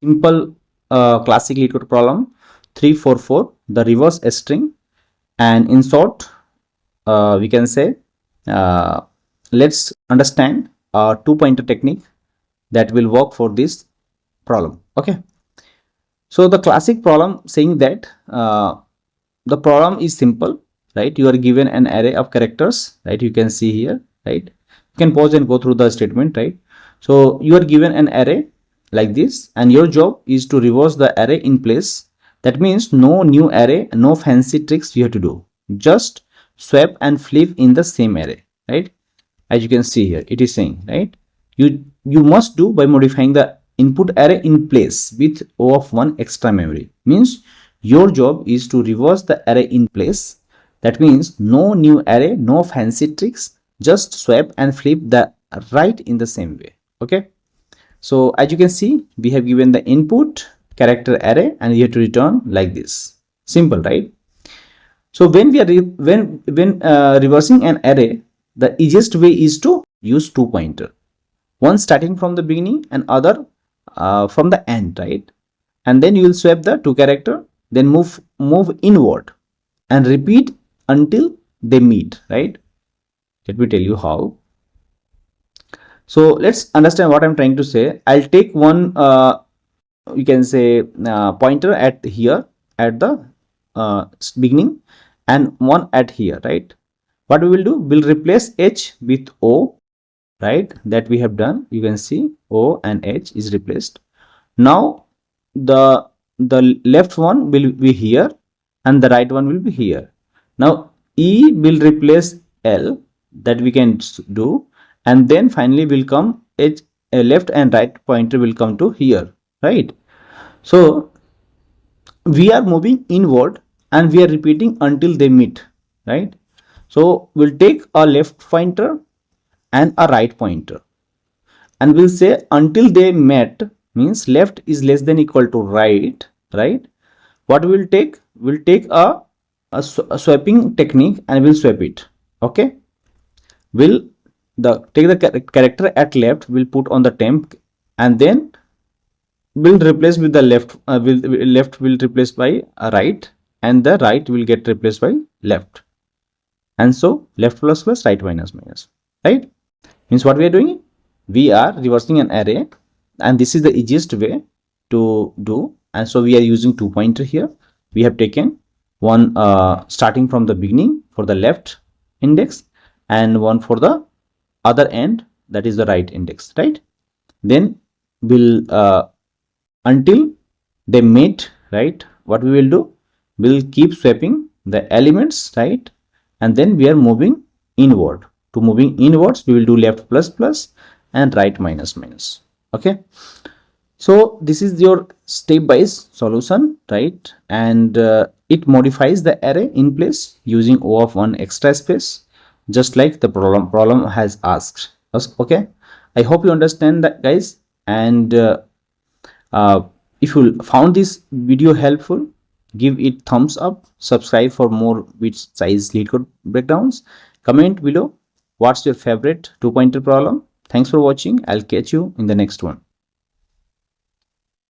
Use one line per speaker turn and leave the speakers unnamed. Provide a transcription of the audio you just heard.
simple classic Leetcode problem 344, the reverse string. And in short, we can say let's understand a two-pointer technique that will work for this problem. Okay, so the classic problem saying that the problem is simple, right? You are given an array of characters, right? You can see here, right? You can pause and go through the statement, right? So you are given an array like this, and your job is to reverse the array in place. That means no new array, no fancy tricks you have to do. Just swap and flip in the same array, right? As you can see here, it is saying, right? You must do by modifying the input array in place with O of 1 extra memory. Means your job is to reverse the array in place. That means no new array, no fancy tricks, just swap and flip the right in the same way. Okay, so as you can see, we have given the input character array and we have to return like this. Simple, right? So when we are reversing an array, the easiest way is to use two pointer, one starting from the beginning and other from the end, right? And then you will swap the two character, then move inward and repeat until they meet, right? Let me tell you how. So let's understand what I'm trying to say. I'll take one you can say pointer at here at the beginning and one at here, right? What we will do, we'll replace H with O, right? That we have done. You can see O and H is replaced. Now the left one will be here and the right one will be here. Now E will replace L, that we can do, and then finally will come H, left and right pointer will come to here, right? So we are moving inward and we are repeating until they meet, right? So we'll take a left pointer and a right pointer and we'll say until they met, means left is less than equal to right, right? What we'll take a swapping technique and we'll swap it. Okay, we'll take the character at left, we'll put on the temp, and then we'll replace with the left, left will replace by right, and the right will get replaced by left, and so left plus plus, right minus minus, right? Means what we are doing, we are reversing an array, and this is the easiest way to do. And so we are using two pointer here. We have taken one starting from the beginning for the left index and one for the other end, that is the right index, right? Then we'll until they meet, right? What we will do, we'll keep swapping the elements, right? And then we are moving inward. To moving inwards, we will do left plus plus and right minus minus. Okay, so this is your step-wise solution, right? And it modifies the array in place using O of 1 extra space, just like the problem has asked us. Okay, I hope you understand that, guys. And if you found this video helpful, give it thumbs up, subscribe for more bit size Leetcode breakdowns, comment below what's your favorite two-pointer problem. Thanks for watching. I'll catch you in the next one.